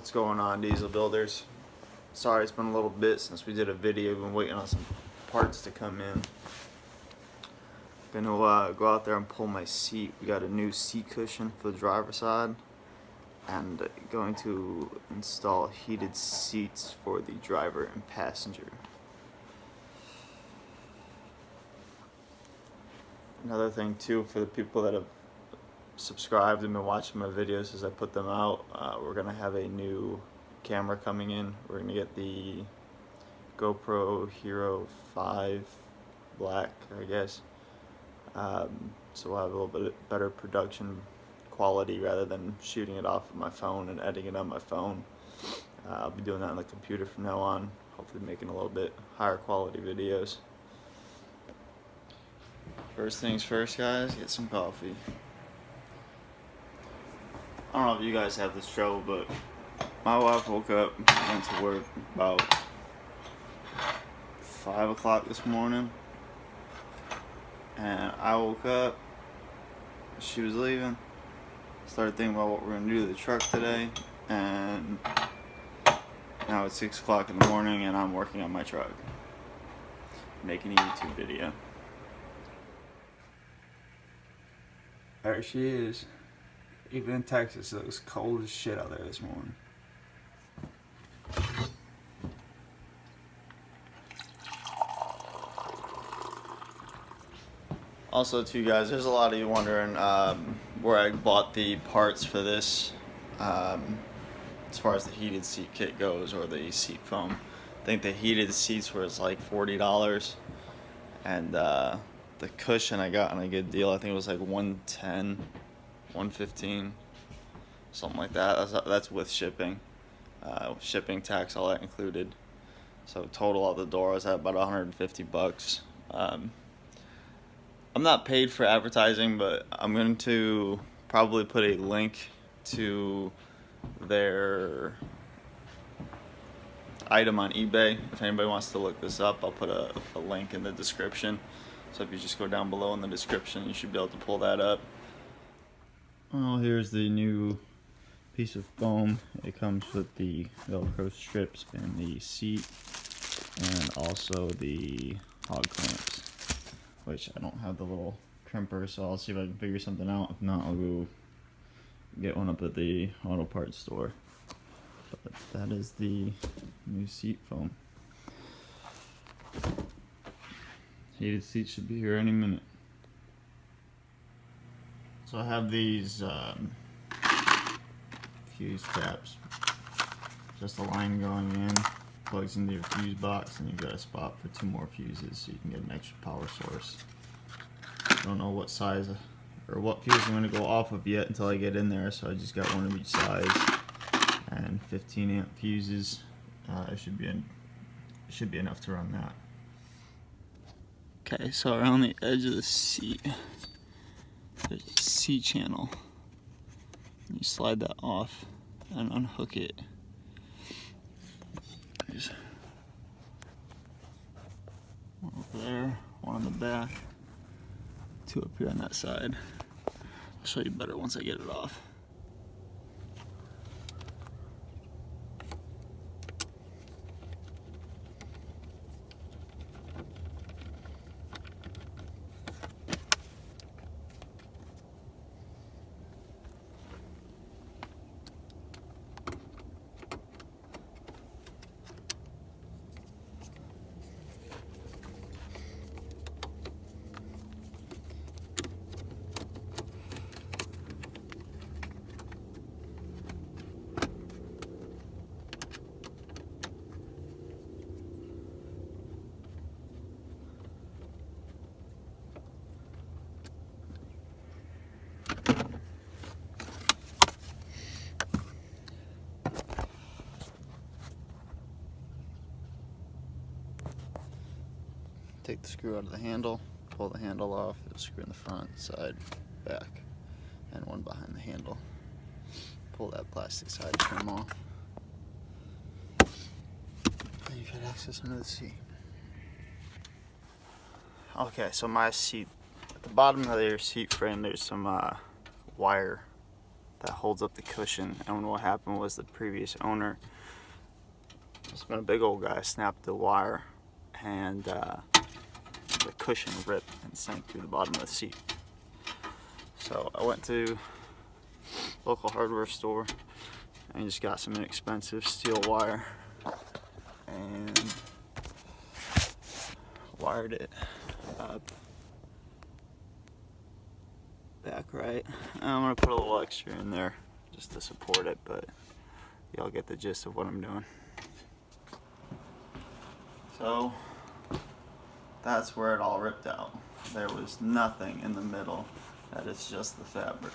What's going on, diesel builders? Sorry it's been a little bit since we did a video. Been waiting on some parts to come in. Gonna go out there and pull my seat. We got a new seat cushion for the driver's side, and going to install heated seats for the driver and passenger. Another thing too, for the people that have subscribed and been watching my videos as I put them out, we're gonna have a new camera coming in. We're gonna get the GoPro Hero 5 Black, I guess. So we'll have a little bit better production quality rather than shooting it off of my phone and editing it on my phone. I'll be doing that on the computer from now on, hopefully making a little bit higher quality videos. First things first, guys, get some coffee. I don't know if you guys have this trouble, but my wife woke up, went to work about 5 o'clock this morning, and I woke up, she was leaving, started thinking about what we're going to do to the truck today, and now it's 6 o'clock in the morning and I'm working on my truck, making a YouTube video. There she is. Even in Texas, it was cold as shit out there this morning. Also, too, guys, there's a lot of you wondering where I bought the parts for this, as far as the heated seat kit goes, or the seat foam. I think the heated seats was like $40, and the cushion I got on a good deal. I think it was like $110, $115, something like that. That's with shipping, shipping, tax, all that included. So total out the door, I was at about $150. I'm not paid for advertising, but I'm going to probably put a link to their item on eBay. If anybody wants to look this up, I'll put a link in the description. So if you just go down below in the description, you should be able to pull that up. Well, here's the new piece of foam. It comes with the Velcro strips and the seat, and also the hog clamps, which I don't have the little crimper, so I'll see if I can figure something out. If not, I'll go get one up at the auto parts store. But that is the new seat foam. Heated seats should be here any minute. So I have these fuse caps. Just a line going in, plugs into your fuse box, and you've got a spot for 2 more fuses so you can get an extra power source. I don't know what size or what fuse I'm going to go off of yet until I get in there, so I just got one of each size, and 15 amp fuses. It should be enough to run that. Okay, so around the edge of the seat, there's a C channel. You slide that off and unhook it. There's one over there, one on the back, 2 up here on that side. I'll show you better once I get it off. Take the screw out of the handle, pull the handle off, there's a screw in the front, side, back, and one behind the handle. Pull that plastic side trim off. And you've got access under the seat. Okay, so my seat, at the bottom of your seat frame, there's some wire that holds up the cushion. And what happened was the previous owner, it's been a big old guy, snapped the wire, and the cushion ripped and sank through the bottom of the seat. So I went to local hardware store and just got some inexpensive steel wire and wired it up back right. And I'm gonna put a little extra in there just to support it, but y'all get the gist of what I'm doing. So that's where it all ripped out. There was nothing in the middle. That is just the fabric.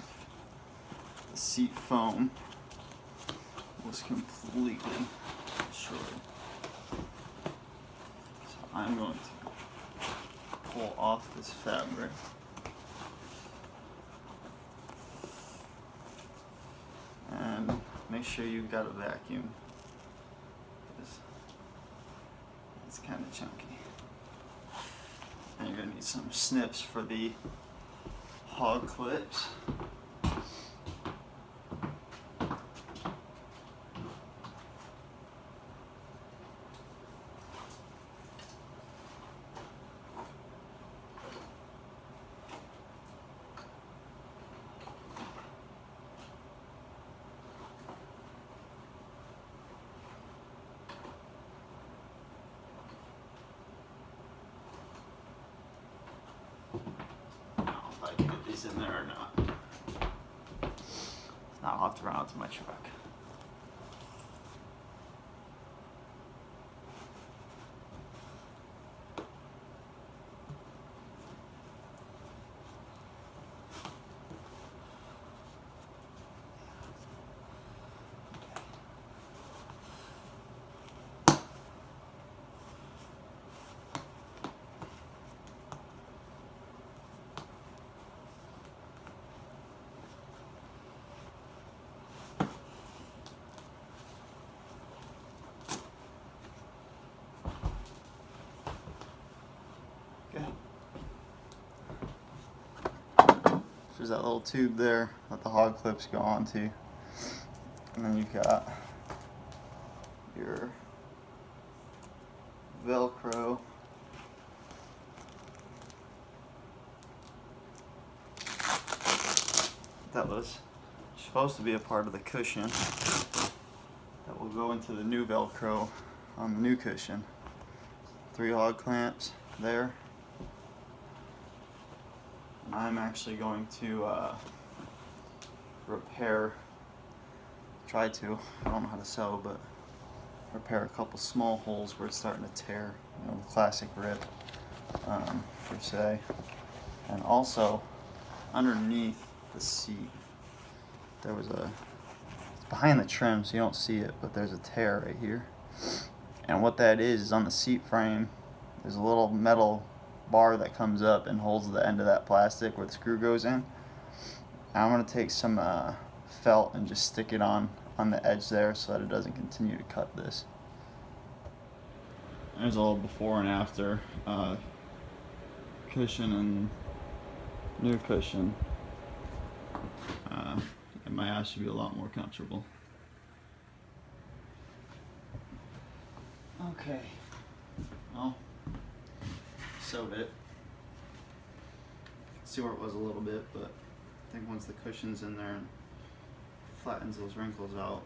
The seat foam was completely destroyed. So I'm going to pull off this fabric. And make sure you've got a vacuum. It's kind of chunky. And you're going to need some snips for the hog clips. In there or not. If not, I'll have to run out to my truck. There's that little tube there that the hog clips go onto. And then you've got your Velcro. That was supposed to be a part of the cushion that will go into the new Velcro on the new cushion. 3 hog clamps there. I'm actually going to I don't know how to sew, but repair a couple small holes where it's starting to tear, you know, the classic rip, per se. And also, underneath the seat, there was it's behind the trim so you don't see it, but there's a tear right here. And what that is on the seat frame, there's a little metal bar that comes up and holds the end of that plastic where the screw goes in. And I'm going to take some felt and just stick it on the edge there so that it doesn't continue to cut this. There's a little before and after cushion and new cushion. And my ass should be a lot more comfortable. Okay, well, sewed it. See where it was a little bit, but I think once the cushion's in there and flattens those wrinkles out,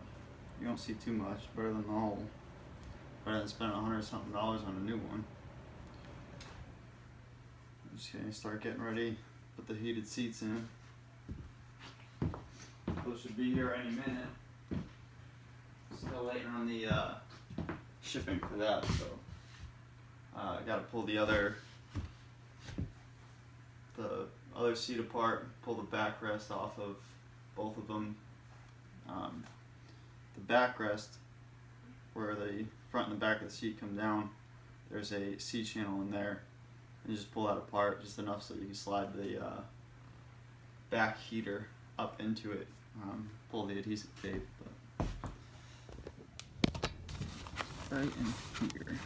you don't see too much. Better than the whole. Better than spending $100-something on a new one. I'm just gonna start getting ready, put the heated seats in. Those should be here any minute. Still waiting on the shipping for that, so I gotta pull the other seat apart, pull the backrest off of both of them. The backrest, where the front and the back of the seat come down, there's a C channel in there, and you just pull that apart just enough so you can slide the back heater up into it, pull the adhesive tape. But right in here.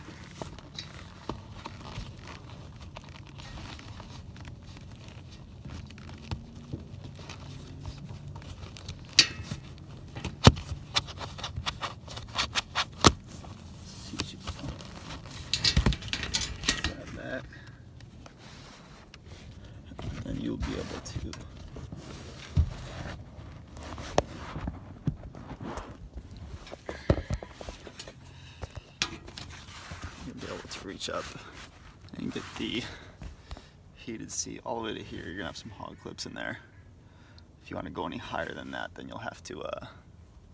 able to reach up and get the heated seat all the way to here. You're gonna have some hog clips in there. If you want to go any higher than that, then you'll have to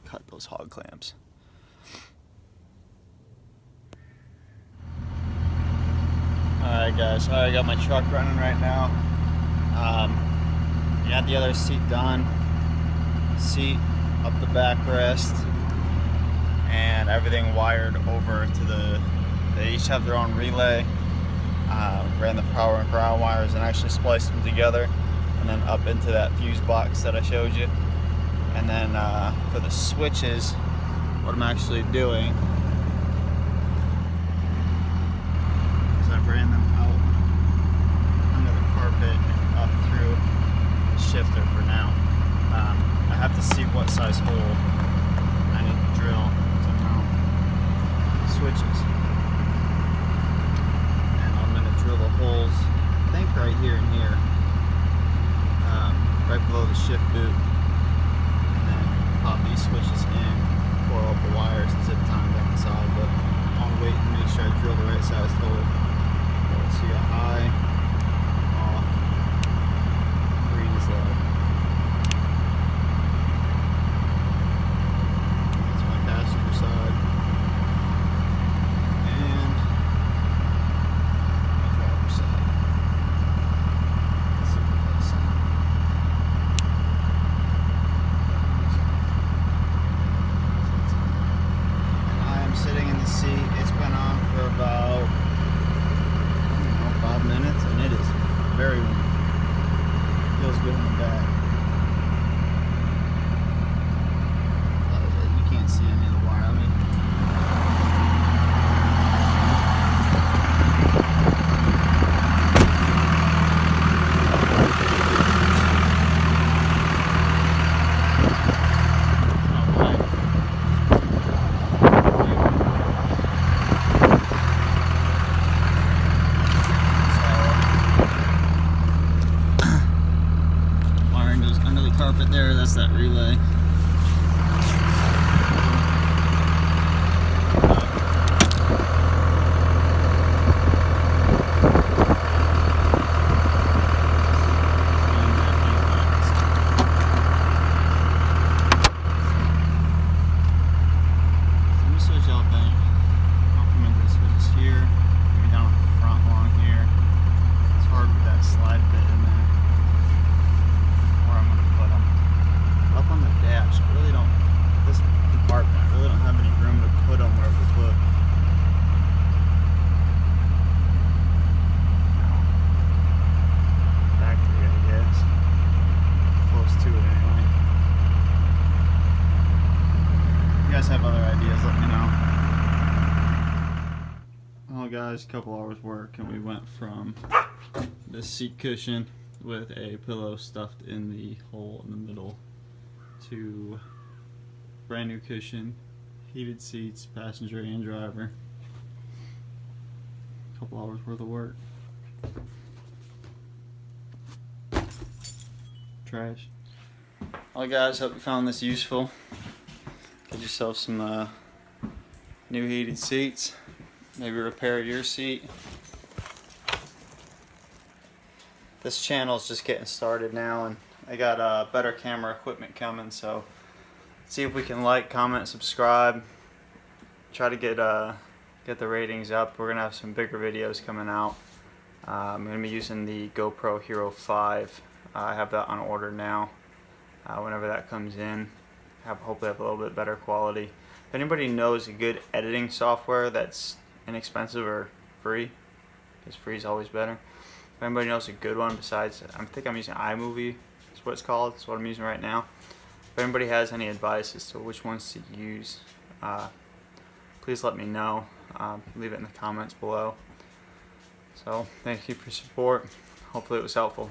cut those hog clamps. Alright guys, I got my truck running right now. Got the other seat done. Seat up the backrest and everything wired over to they each have their own relay. Ran the power and ground wires and actually spliced them together, and then up into that fuse box that I showed you. And then for the switches, what I'm actually doing is I ran them out under the carpet and up through the shifter for now. I have to see what size hole I need to drill to mount the switches. And I'm going to drill the holes, I think right here and here, right below the shift boot. And then pop these switches in, coil up the wires and zip tie them down the side. But I'll wait and make sure I drill the right size hole. So you got high, off, green is low. That's my passenger side. And my driver's side. Let's see what that sounds. And I am sitting in the seat. It's been on for about 5 minutes, and it is very warm. Feels good in the back. You can't see any of the wire. Carpet there, that's that relay. Let me switch out then. I'll come into the switches here, maybe down at the front along here. It's hard with that slide bit in there. Up on the dash, I really don't, this compartment, I really don't have any room to put them where it would look. Factory, I guess. Close to it anyway. If you guys have other ideas, let me know. Well guys, a couple hours work and we went from this seat cushion with a pillow stuffed in the hole in the middle to brand new cushion, heated seats, passenger and driver. A couple hours worth of work. Trash. Well guys, hope you found this useful. Get yourself some new heated seats. Maybe repair your seat. This channel is just getting started now, and I got better camera equipment coming, so see if we can like, comment, subscribe. Try to get the ratings up. We're gonna have some bigger videos coming out. I'm gonna be using the GoPro Hero 5. I have that on order now. Whenever that comes in, hopefully have a little bit better quality. If anybody knows a good editing software that's inexpensive or free, because free is always better. If anybody knows a good one besides, I think I'm using iMovie. That's what it's called. That's what I'm using right now. If anybody has any advice as to which ones to use, please let me know. Leave it in the comments below. So thank you for your support. Hopefully it was helpful.